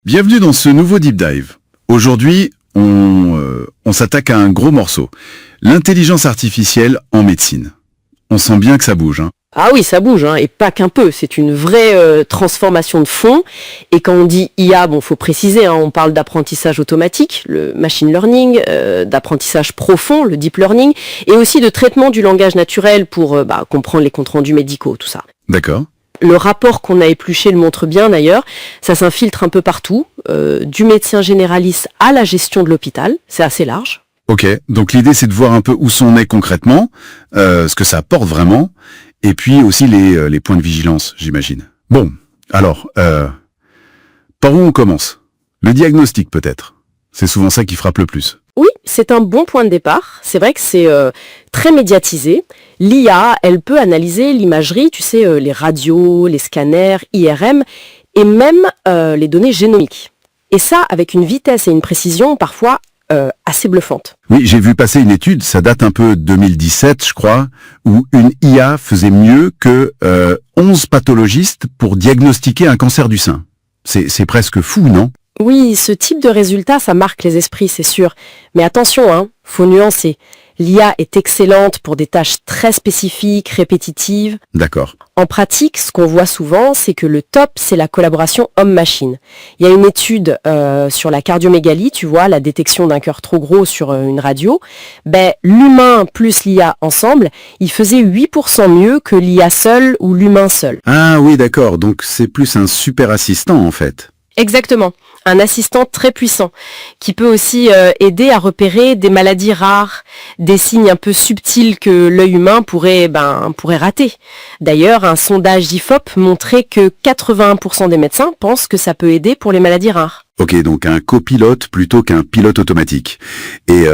Bienvenue dans ce nouveau Deep Dive. Aujourd'hui, on s'attaque à un gros morceau. L'intelligence artificielle en médecine. On sent bien que ça bouge, hein. Ah oui, ça bouge, et pas qu'un peu. C'est une vraie transformation de fond. Et quand on dit IA, faut préciser, on parle d'apprentissage automatique, le machine learning, d'apprentissage profond, le deep learning, et aussi de traitement du langage naturel pour comprendre les comptes rendus médicaux, tout ça. D'accord. Le rapport qu'on a épluché le montre bien d'ailleurs, ça s'infiltre un peu partout, du médecin généraliste à la gestion de l'hôpital, c'est assez large. Ok, donc l'idée c'est de voir un peu où c'en est concrètement, ce que ça apporte vraiment, et puis aussi les points de vigilance, j'imagine. Bon, alors, par où on commence? Le diagnostic peut-être. C'est souvent ça qui frappe le plus. Oui, c'est un bon point de départ. C'est vrai que c'est très médiatisé. L'IA, elle peut analyser l'imagerie, tu sais, les radios, les scanners, IRM, et même les données génomiques. Et ça, avec une vitesse et une précision parfois assez bluffantes. Oui, j'ai vu passer une étude, ça date un peu de 2017, je crois, où une IA faisait mieux que 11 pathologistes pour diagnostiquer un cancer du sein. C'est presque fou, non? Oui, ce type de résultat, ça marque les esprits, c'est sûr. Mais attention, faut nuancer. L'IA est excellente pour des tâches très spécifiques, répétitives. D'accord. En pratique, ce qu'on voit souvent, c'est que le top, c'est la collaboration homme-machine. Il y a une étude sur la cardiomégalie, tu vois, la détection d'un cœur trop gros sur une radio. L'humain plus l'IA ensemble, il faisait 8% mieux que l'IA seul ou l'humain seul. Ah oui, d'accord, donc c'est plus un super assistant en fait. Exactement, un assistant très puissant qui peut aussi aider à repérer des maladies rares, des signes un peu subtils que l'œil humain pourrait rater. D'ailleurs, un sondage d'IFOP montrait que 81% des médecins pensent que ça peut aider pour les maladies rares. Ok, donc un copilote plutôt qu'un pilote automatique. Et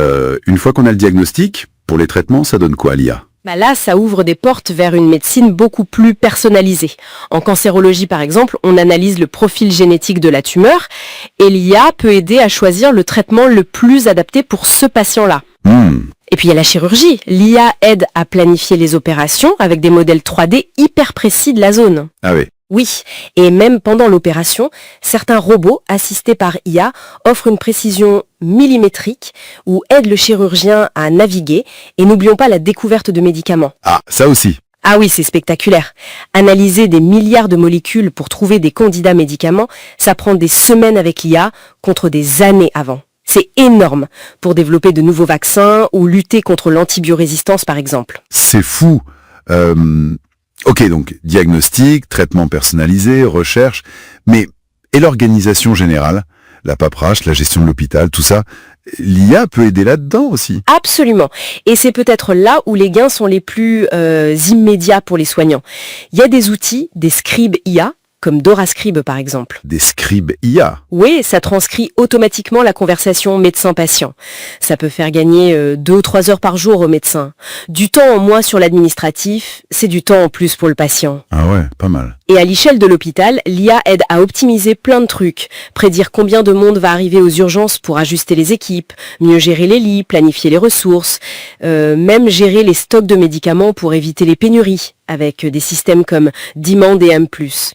une fois qu'on a le diagnostic, pour les traitements, ça donne quoi l'IA ? Là, ça ouvre des portes vers une médecine beaucoup plus personnalisée. En cancérologie, par exemple, on analyse le profil génétique de la tumeur et l'IA peut aider à choisir le traitement le plus adapté pour ce patient-là. Et puis il y a la chirurgie. L'IA aide à planifier les opérations avec des modèles 3D hyper précis de la zone. Ah oui. Oui, et même pendant l'opération, certains robots assistés par IA offrent une précision millimétrique ou aident le chirurgien à naviguer. Et n'oublions pas la découverte de médicaments. Ah, ça aussi. Ah oui, c'est spectaculaire. Analyser des milliards de molécules pour trouver des candidats médicaments, ça prend des semaines avec l'IA contre des années avant. C'est énorme pour développer de nouveaux vaccins ou lutter contre l'antibiorésistance par exemple. C'est fou. Ok, donc diagnostic, traitement personnalisé, recherche, mais et l'organisation générale, la paperasse, la gestion de l'hôpital, tout ça, l'IA peut aider là-dedans aussi. Absolument. Et c'est peut-être là où les gains sont les plus immédiats pour les soignants. Il y a des outils, des scribes IA, comme DoraScribe par exemple. Des scribes IA. Oui, ça transcrit automatiquement la conversation médecin-patient. Ça peut faire gagner 2 ou 3 heures par jour au médecin. Du temps en moins sur l'administratif, c'est du temps en plus pour le patient. Ah ouais, pas mal. Et à l'échelle de l'hôpital, l'IA aide à optimiser plein de trucs. Prédire combien de monde va arriver aux urgences pour ajuster les équipes, mieux gérer les lits, planifier les ressources, même gérer les stocks de médicaments pour éviter les pénuries, avec des systèmes comme Demand et M+.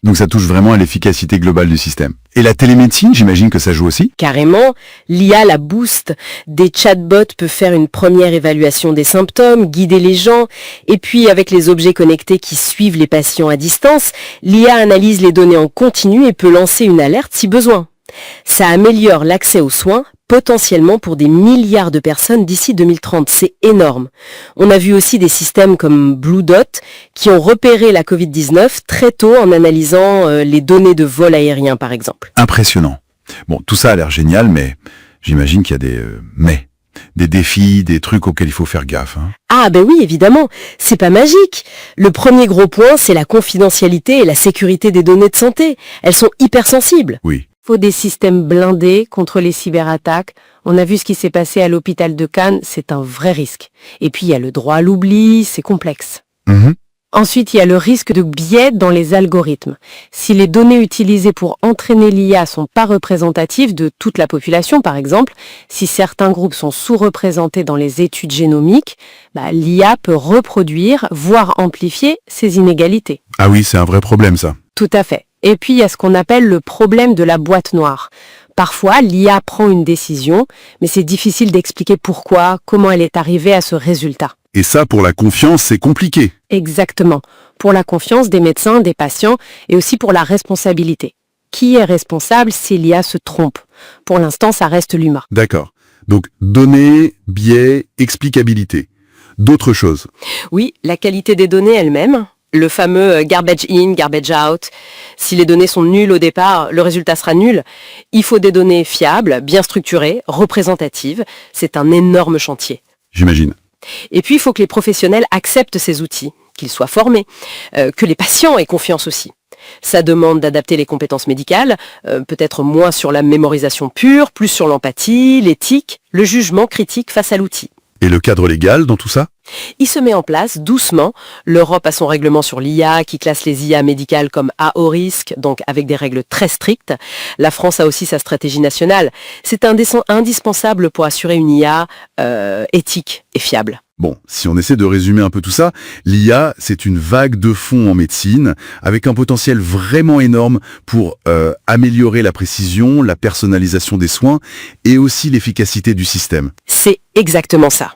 Donc ça touche vraiment à l'efficacité globale du système. Et la télémédecine, j'imagine que ça joue aussi ? Carrément, l'IA la booste. Des chatbots peuvent faire une première évaluation des symptômes, guider les gens. Et puis, avec les objets connectés qui suivent les patients à distance, l'IA analyse les données en continu et peut lancer une alerte si besoin. Ça améliore l'accès aux soins, potentiellement pour des milliards de personnes d'ici 2030. C'est énorme. On a vu aussi des systèmes comme Blue Dot qui ont repéré la Covid-19 très tôt en analysant les données de vol aérien, par exemple. Impressionnant. Bon, tout ça a l'air génial, mais j'imagine qu'il y a des défis, des trucs auxquels il faut faire gaffe. Ah oui, évidemment, c'est pas magique. Le premier gros point, c'est la confidentialité et la sécurité des données de santé. Elles sont hypersensibles. Oui. Faut des systèmes blindés contre les cyberattaques. On a vu ce qui s'est passé à l'hôpital de Cannes, c'est un vrai risque. Et puis il y a le droit à l'oubli, c'est complexe. Ensuite, il y a le risque de biais dans les algorithmes. Si les données utilisées pour entraîner l'IA sont pas représentatives de toute la population, par exemple, si certains groupes sont sous-représentés dans les études génomiques, l'IA peut reproduire, voire amplifier ces inégalités. Ah oui, c'est un vrai problème ça. Tout à fait. Et puis, il y a ce qu'on appelle le problème de la boîte noire. Parfois, l'IA prend une décision, mais c'est difficile d'expliquer pourquoi, comment elle est arrivée à ce résultat. Et ça, pour la confiance, c'est compliqué. Exactement. Pour la confiance des médecins, des patients, et aussi pour la responsabilité. Qui est responsable si l'IA se trompe? Pour l'instant, ça reste l'humain. D'accord. Donc, données, biais, explicabilité. D'autres choses. Oui, la qualité des données elle-même, le fameux garbage in, garbage out. Si les données sont nulles au départ, le résultat sera nul. Il faut des données fiables, bien structurées, représentatives. C'est un énorme chantier. J'imagine. Et puis, il faut que les professionnels acceptent ces outils, qu'ils soient formés, que les patients aient confiance aussi. Ça demande d'adapter les compétences médicales, peut-être moins sur la mémorisation pure, plus sur l'empathie, l'éthique, le jugement critique face à l'outil. Et le cadre légal dans tout ça? Il se met en place doucement. L'Europe a son règlement sur l'IA qui classe les IA médicales comme à haut risque, donc avec des règles très strictes. La France a aussi sa stratégie nationale. C'est indispensable pour assurer une IA éthique et fiable. Bon, si on essaie de résumer un peu tout ça, l'IA, c'est une vague de fond en médecine, avec un potentiel vraiment énorme pour améliorer la précision, la personnalisation des soins et aussi l'efficacité du système. C'est exactement ça.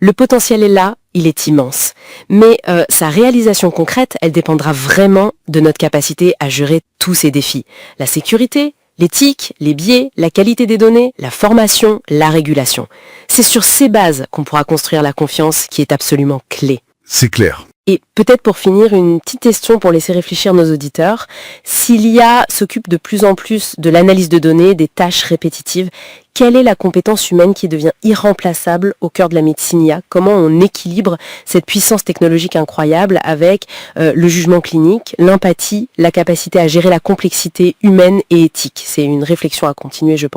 Le potentiel est là, il est immense. Mais sa réalisation concrète, elle dépendra vraiment de notre capacité à gérer tous ces défis. La sécurité, l'éthique, les biais, la qualité des données, la formation, la régulation. C'est sur ces bases qu'on pourra construire la confiance qui est absolument clé. C'est clair. Et peut-être pour finir, une petite question pour laisser réfléchir nos auditeurs. Si l'IA s'occupe de plus en plus de l'analyse de données, des tâches répétitives, quelle est la compétence humaine qui devient irremplaçable au cœur de la médecine IA? Comment on équilibre cette puissance technologique incroyable avec le jugement clinique, l'empathie, la capacité à gérer la complexité humaine et éthique? C'est une réflexion à continuer, je pense.